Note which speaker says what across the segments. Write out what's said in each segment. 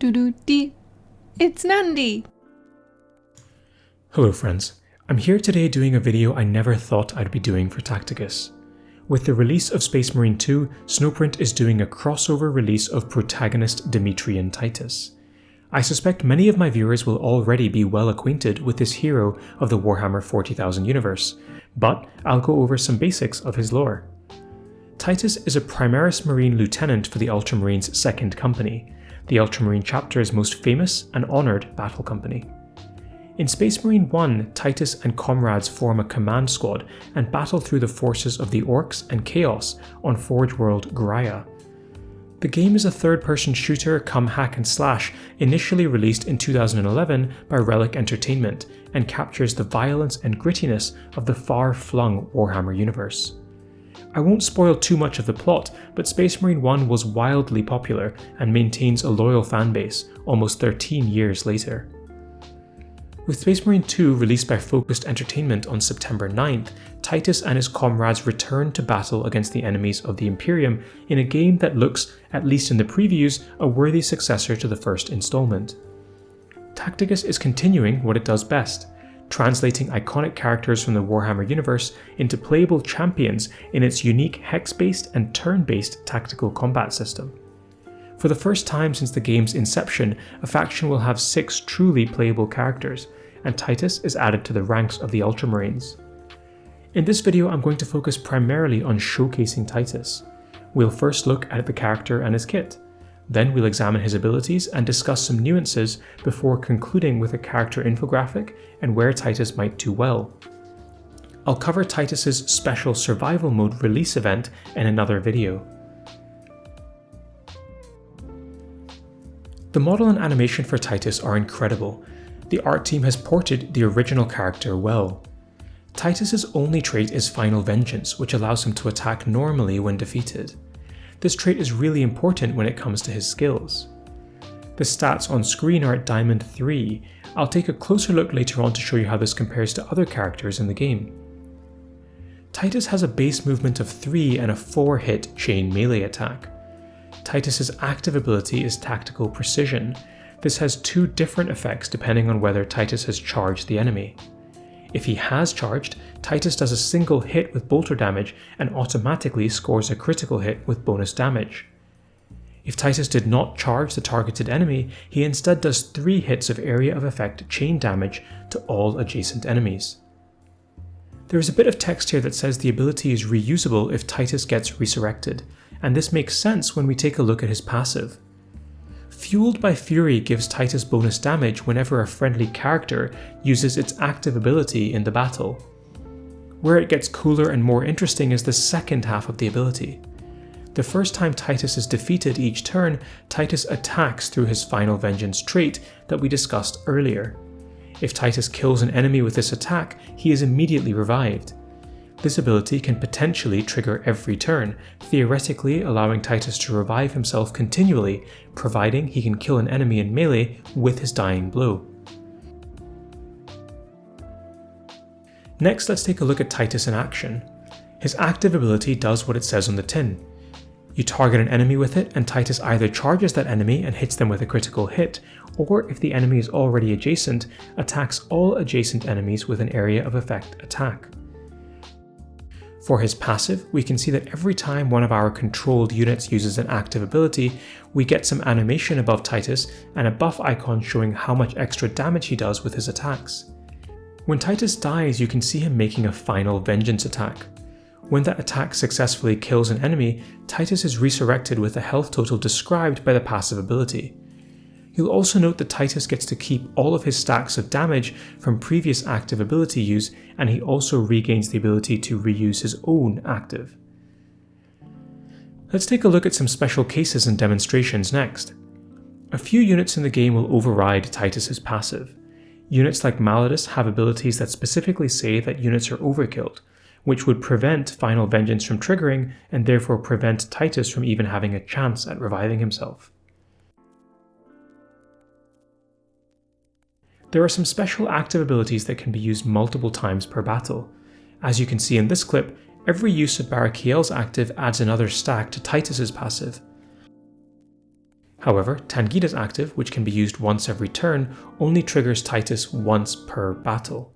Speaker 1: Doo-doo-dee. It's Nandi!
Speaker 2: Hello friends, I'm here today doing a video I never thought I'd be doing for Tacticus. With the release of Space Marine 2, Snowprint is doing a crossover release of protagonist Dimitri and Titus. I suspect many of my viewers will already be well acquainted with this hero of the Warhammer 40,000 universe, but I'll go over some basics of his lore. Titus is a Primaris Marine lieutenant for the Ultramarines' 2nd Company, the Ultramarine chapter's most famous and honoured battle company. In Space Marine 1, Titus and comrades form a command squad and battle through the forces of the Orcs and Chaos on Forge World Graia. The game is a third-person shooter come hack and slash initially released in 2011 by Relic Entertainment and captures the violence and grittiness of the far-flung Warhammer universe. I won't spoil too much of the plot, but Space Marine 1 was wildly popular and maintains a loyal fanbase almost 13 years later. With Space Marine 2 released by Focused Entertainment on September 9th, Titus and his comrades return to battle against the enemies of the Imperium in a game that looks, at least in the previews, a worthy successor to the first installment. Tacticus is continuing what it does best, translating iconic characters from the Warhammer universe into playable champions in its unique hex-based and turn-based tactical combat system. For the first time since the game's inception, a faction will have 6 truly playable characters, and Titus is added to the ranks of the Ultramarines. In this video I'm going to focus primarily on showcasing Titus. We'll first look at the character and his kit. Then we'll examine his abilities and discuss some nuances before concluding with a character infographic and where Titus might do well. I'll cover Titus's special survival mode release event in another video. The model and animation for Titus are incredible. The art team has ported the original character well. Titus's only trait is Final Vengeance, which allows him to attack normally when defeated. This trait is really important when it comes to his skills. The stats on screen are at Diamond 3. I'll take a closer look later on to show you how this compares to other characters in the game. Titus has a base movement of 3 and a 4-hit chain melee attack. Titus's active ability is Tactical Precision. This has 2 different effects depending on whether Titus has charged the enemy. If he has charged, Titus does a single hit with bolter damage and automatically scores a critical hit with bonus damage. If Titus did not charge the targeted enemy, he instead does 3 hits of area of effect chain damage to all adjacent enemies. There is a bit of text here that says the ability is reusable if Titus gets resurrected, and this makes sense when we take a look at his passive. Fueled by Fury gives Titus bonus damage whenever a friendly character uses its active ability in the battle. Where it gets cooler and more interesting is the second half of the ability. The first time Titus is defeated each turn, Titus attacks through his Final Vengeance trait that we discussed earlier. If Titus kills an enemy with this attack, he is immediately revived. This ability can potentially trigger every turn, theoretically allowing Titus to revive himself continually, providing he can kill an enemy in melee with his dying blow. Next, let's take a look at Titus in action. His active ability does what it says on the tin. You target an enemy with it, and Titus either charges that enemy and hits them with a critical hit, or if the enemy is already adjacent, attacks all adjacent enemies with an area of effect attack. For his passive, we can see that every time one of our controlled units uses an active ability, we get some animation above Titus and a buff icon showing how much extra damage he does with his attacks. When Titus dies, you can see him making a Final Vengeance attack. When that attack successfully kills an enemy, Titus is resurrected with a health total described by the passive ability. You'll also note that Titus gets to keep all of his stacks of damage from previous active ability use, and he also regains the ability to reuse his own active. Let's take a look at some special cases and demonstrations next. A few units in the game will override Titus's passive. Units like Malodus have abilities that specifically say that units are overkilled, which would prevent Final Vengeance from triggering and therefore prevent Titus from even having a chance at reviving himself. There are some special active abilities that can be used multiple times per battle. As you can see in this clip, every use of Barakiel's active adds another stack to Titus's passive. However, Tangida's active, which can be used once every turn, only triggers Titus once per battle.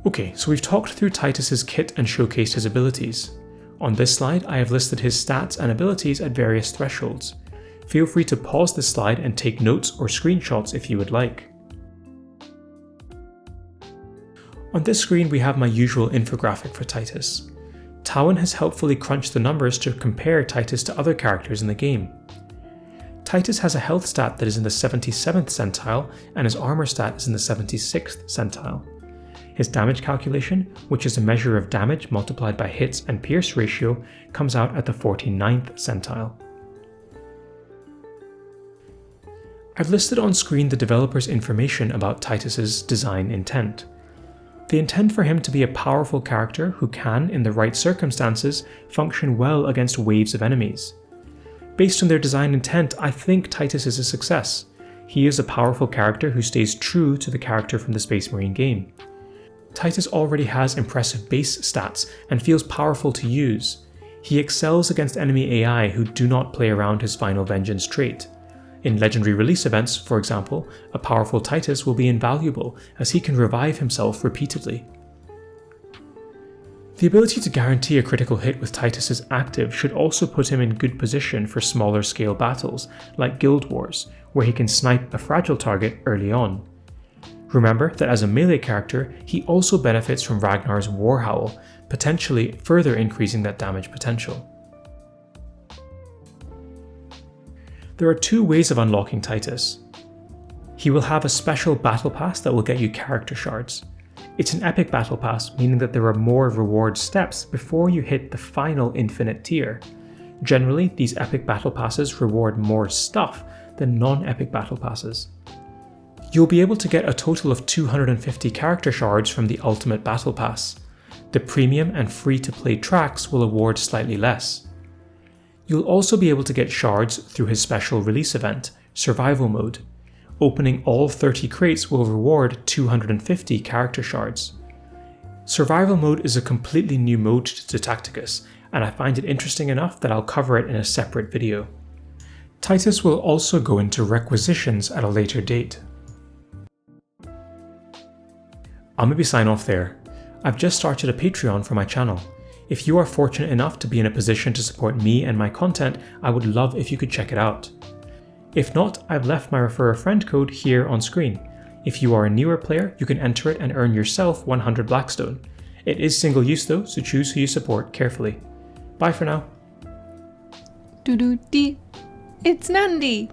Speaker 2: Okay, so we've talked through Titus's kit and showcased his abilities. On this slide, I have listed his stats and abilities at various thresholds. Feel free to pause this slide and take notes or screenshots if you would like. On this screen, we have my usual infographic for Titus. Tawin has helpfully crunched the numbers to compare Titus to other characters in the game. Titus has a health stat that is in the 77th centile, and his armor stat is in the 76th centile. His damage calculation, which is a measure of damage multiplied by hits and pierce ratio, comes out at the 49th centile. I've listed on screen the developer's information about Titus's design intent. They intend for him to be a powerful character who can, in the right circumstances, function well against waves of enemies. Based on their design intent, I think Titus is a success. He is a powerful character who stays true to the character from the Space Marine game. Titus already has impressive base stats and feels powerful to use. He excels against enemy AI who do not play around his Final Vengeance trait. In legendary release events, for example, a powerful Titus will be invaluable as he can revive himself repeatedly. The ability to guarantee a critical hit with Titus's active should also put him in good position for smaller scale battles, like Guild Wars, where he can snipe a fragile target early on. Remember that as a melee character, he also benefits from Ragnar's Warhowl, potentially further increasing that damage potential. There are two ways of unlocking Titus. He will have a special battle pass that will get you character shards. It's an epic battle pass, meaning that there are more reward steps before you hit the final infinite tier. Generally, these epic battle passes reward more stuff than non-epic battle passes. You'll be able to get a total of 250 character shards from the Ultimate Battle Pass. The premium and free-to-play tracks will award slightly less. You'll also be able to get shards through his special release event, Survival Mode. Opening all 30 crates will reward 250 character shards. Survival Mode is a completely new mode to Tacticus, and I find it interesting enough that I'll cover it in a separate video. Titus will also go into requisitions at a later date. I'll maybe sign off there. I've just started a Patreon for my channel. If you are fortunate enough to be in a position to support me and my content, I would love if you could check it out. If not, I've left my refer a friend code here on screen. If you are a newer player, you can enter it and earn yourself 100 Blackstone. It is single use though, so choose who you support carefully. Bye for now.
Speaker 1: Doo-doo-dee. It's Nandi.